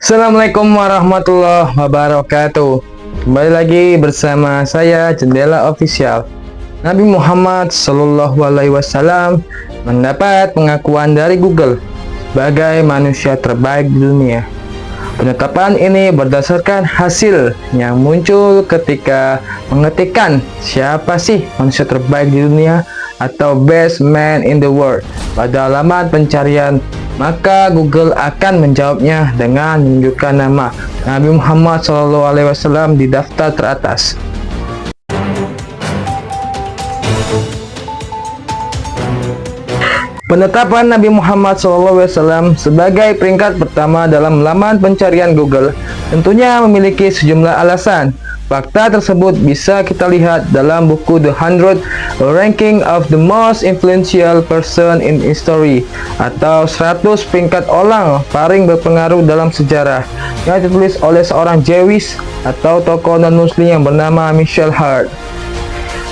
Assalamualaikum warahmatullahi wabarakatuh. Kembali lagi bersama saya Jendela Official. Nabi Muhammad Shallallahu Alaihi Wasallam mendapat pengakuan dari Google sebagai manusia terbaik di dunia. Penetapan ini berdasarkan hasil yang muncul ketika mengetikkan siapa sih manusia terbaik di dunia atau best man in the world pada halaman pencarian. Maka Google akan menjawabnya dengan menunjukkan nama Nabi Muhammad SAW di daftar teratas. Penetapan Nabi Muhammad SAW sebagai peringkat pertama dalam laman pencarian Google tentunya memiliki sejumlah alasan. Fakta tersebut bisa kita lihat dalam buku The 100 Ranking of the Most Influential Person in History atau 100 peringkat orang paling berpengaruh dalam sejarah yang ditulis oleh seorang Jewish atau tokoh non-muslim yang bernama Michael Hart.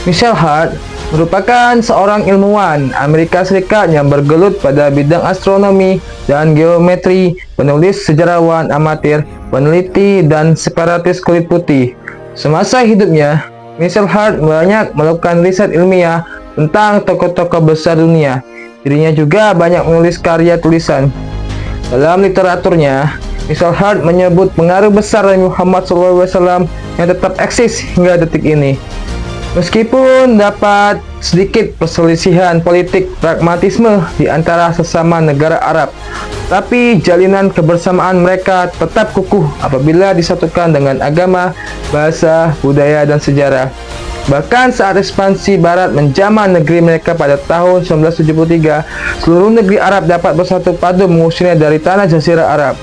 Michael Hart merupakan seorang ilmuwan Amerika Serikat yang bergelut pada bidang astronomi dan geometri, penulis, sejarawan amatir, peneliti, dan separatis kulit putih. Semasa hidupnya, Michael Hart banyak melakukan riset ilmiah tentang tokoh-tokoh besar dunia. Dirinya juga banyak menulis karya tulisan. Dalam literaturnya, Michael Hart menyebut pengaruh besar Nabi Muhammad SAW yang tetap eksis hingga detik ini. Meskipun dapat sedikit perselisihan politik pragmatisme di antara sesama negara Arab, tapi jalinan kebersamaan mereka tetap kukuh apabila disatukan dengan agama, bahasa, budaya, dan sejarah. Bahkan saat ekspansi Barat menjamah negeri mereka pada tahun 1973, seluruh negeri Arab dapat bersatu padu mengusirnya dari tanah Jazirah Arab.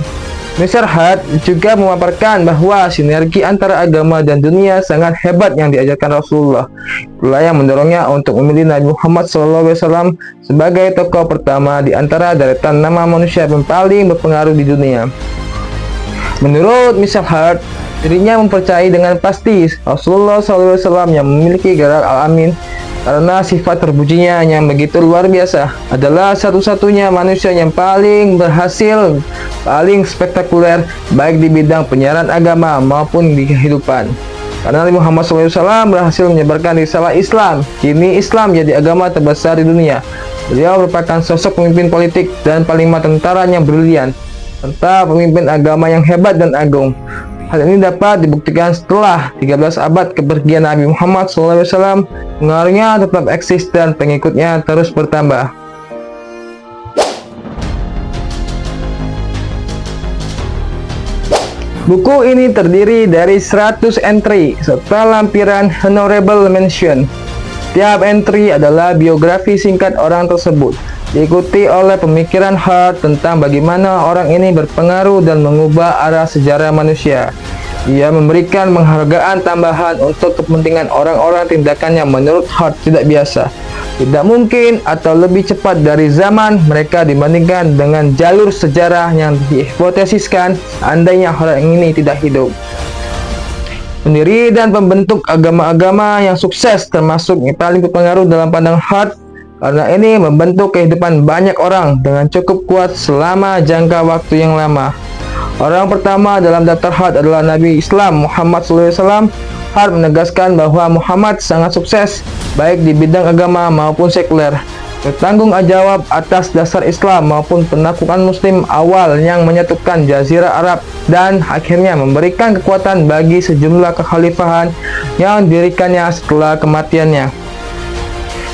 Michael Hart juga memaparkan bahwa sinergi antara agama dan dunia sangat hebat yang diajarkan Rasulullah. Itulah yang mendorongnya untuk memilih Nabi Muhammad SAW sebagai tokoh pertama di antara deretan nama manusia yang paling berpengaruh di dunia. Menurut Michael Hart, dirinya mempercayai dengan pasti Rasulullah SAW yang memiliki gerak al-amin karena sifat terpujinya yang begitu luar biasa, adalah satu-satunya manusia yang paling berhasil, paling spektakuler baik di bidang penyiaran agama maupun di kehidupan. Karena Nabi Muhammad SAW berhasil menyebarkan risalah Islam, kini Islam jadi agama terbesar di dunia. Beliau merupakan sosok pemimpin politik dan panglima tentara yang brilian, serta pemimpin agama yang hebat dan agung. Hal ini dapat dibuktikan setelah 13 abad kepergian Nabi Muhammad SAW, pengaruhnya tetap eksis dan pengikutnya terus bertambah. Buku ini terdiri dari 100 entry serta lampiran honorable mention. Tiap entry adalah biografi singkat orang tersebut, diikuti oleh pemikiran Hart tentang bagaimana orang ini berpengaruh dan mengubah arah sejarah manusia. Ia memberikan penghargaan tambahan untuk kepentingan orang-orang tindakan yang menurut Hart tidak biasa, tidak mungkin atau lebih cepat dari zaman mereka dibandingkan dengan jalur sejarah yang dihipotesiskan andainya orang ini tidak hidup. Pendiri dan pembentuk agama-agama yang sukses termasuk yang paling berpengaruh dalam pandangan Hart, karena ini membentuk kehidupan banyak orang dengan cukup kuat selama jangka waktu yang lama. Orang pertama dalam daftar Hart adalah Nabi Islam Muhammad SAW. Hart menegaskan bahwa Muhammad sangat sukses baik di bidang agama maupun sekuler, bertanggung jawab atas dasar Islam maupun penaklukan Muslim awal yang menyatukan Jazirah Arab dan akhirnya memberikan kekuatan bagi sejumlah kekhalifahan yang didirikannya setelah kematiannya.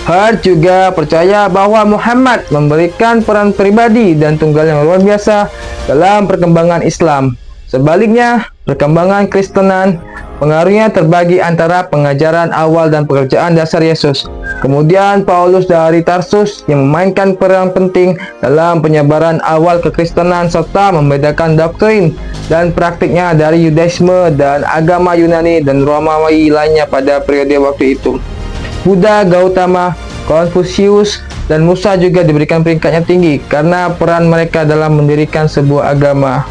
Hart juga percaya bahwa Muhammad memberikan peran pribadi dan tunggal yang luar biasa dalam perkembangan Islam. Sebaliknya, perkembangan Kristenan pengaruhnya terbagi antara pengajaran awal dan pekerjaan dasar Yesus. Kemudian Paulus dari Tarsus yang memainkan peran penting dalam penyebaran awal kekristenan serta membedakan doktrin dan praktiknya dari Yudaisme dan agama Yunani dan Romawi lainnya pada periode waktu itu. Buddha, Gautama, Konfusius, dan Musa juga diberikan peringkatnya tinggi karena peran mereka dalam mendirikan sebuah agama.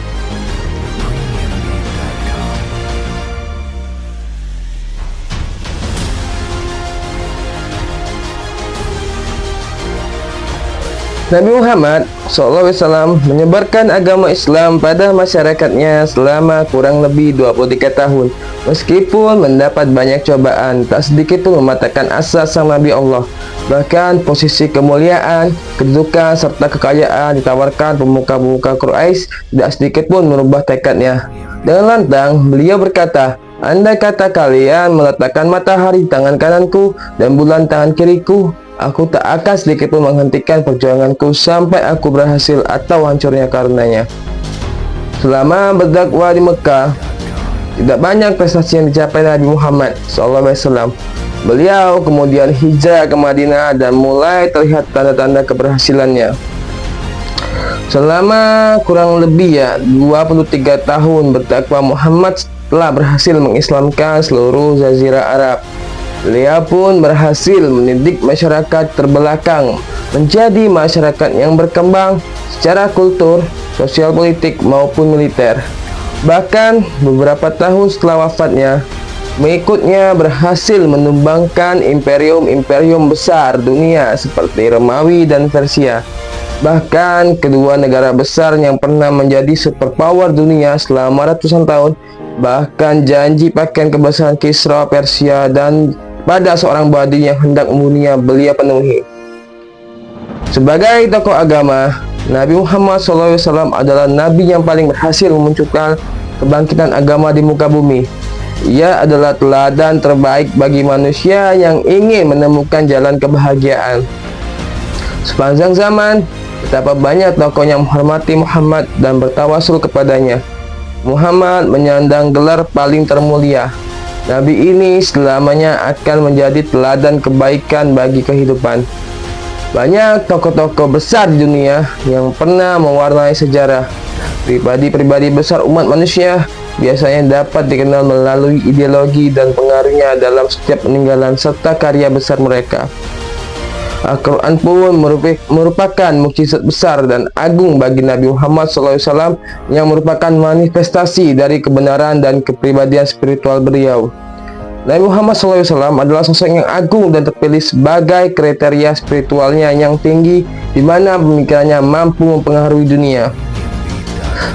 Nabi Muhammad SAW menyebarkan agama Islam pada masyarakatnya selama kurang lebih 23 tahun. Meskipun mendapat banyak cobaan, tak sedikit pun mematahkan asa sang Nabi Allah. Bahkan posisi kemuliaan, kedudukan, serta kekayaan ditawarkan pemuka-pemuka Quraisy tidak sedikit pun merubah tekadnya. Dengan lantang, beliau berkata, "Andai kata kalian meletakkan matahari di tangan kananku dan bulan tangan kiriku, aku tak akan sedikit pun menghentikan perjuanganku sampai aku berhasil atau hancurnya karenanya." Selama berdakwah di Mekah, tidak banyak prestasi yang dicapai Nabi Muhammad SAW. Beliau kemudian hijrah ke Madinah dan mulai terlihat tanda-tanda keberhasilannya. Selama kurang lebih 23 tahun berdakwah, Muhammad telah berhasil mengislamkan seluruh Jazirah Arab. Beliau pun berhasil mendidik masyarakat terbelakang menjadi masyarakat yang berkembang secara kultur, sosial, politik maupun militer. Bahkan beberapa tahun setelah wafatnya, mengikutnya berhasil menumbangkan imperium-imperium besar dunia seperti Romawi dan Persia. Bahkan kedua negara besar yang pernah menjadi superpower dunia selama ratusan tahun, bahkan janji pakaian kebesaran Kisra Persia dan pada seorang badui yang hendak membunuhnya beliau penuhi. Sebagai tokoh agama, Nabi Muhammad SAW adalah Nabi yang paling berhasil memunculkan kebangkitan agama di muka bumi. Ia adalah teladan terbaik bagi manusia yang ingin menemukan jalan kebahagiaan. Sepanjang zaman, betapa banyak tokoh yang menghormati Muhammad dan bertawasul kepadanya. Muhammad menyandang gelar paling termulia. Nabi ini selamanya akan menjadi teladan kebaikan bagi kehidupan. Banyak tokoh-tokoh besar di dunia yang pernah mewarnai sejarah. Pribadi-pribadi besar umat manusia biasanya dapat dikenal melalui ideologi dan pengaruhnya dalam setiap peninggalan serta karya besar mereka. Al-Quran pun merupakan mukjizat besar dan agung bagi Nabi Muhammad SAW yang merupakan manifestasi dari kebenaran dan kepribadian spiritual beliau. Nabi Muhammad SAW adalah sosok yang agung dan terpilih sebagai kriteria spiritualnya yang tinggi, di mana pemikirannya mampu mempengaruhi dunia.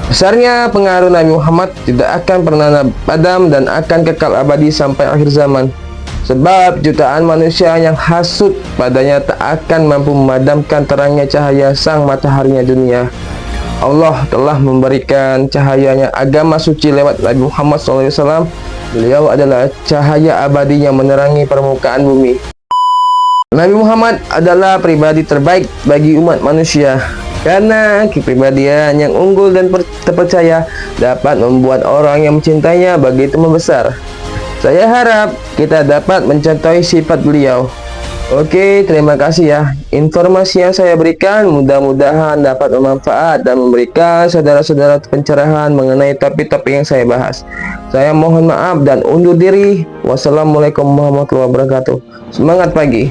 Besarnya pengaruh Nabi Muhammad tidak akan pernah padam dan akan kekal abadi sampai akhir zaman. Sebab jutaan manusia yang hasut padanya tak akan mampu memadamkan terangnya cahaya sang mataharinya dunia. Allah telah memberikan cahayanya agama suci lewat Nabi Muhammad SAW. Beliau adalah cahaya abadi yang menerangi permukaan bumi. Nabi Muhammad adalah pribadi terbaik bagi umat manusia, karena kepribadian yang unggul dan terpercaya dapat membuat orang yang mencintainya begitu membesar. Saya harap kita dapat mencontohi sifat beliau. Oke, terima kasih ya. Informasi yang saya berikan mudah-mudahan dapat bermanfaat dan memberikan saudara-saudara pencerahan mengenai topik-topik yang saya bahas. Saya mohon maaf dan undur diri. Wassalamualaikum warahmatullahi wabarakatuh. Semangat pagi.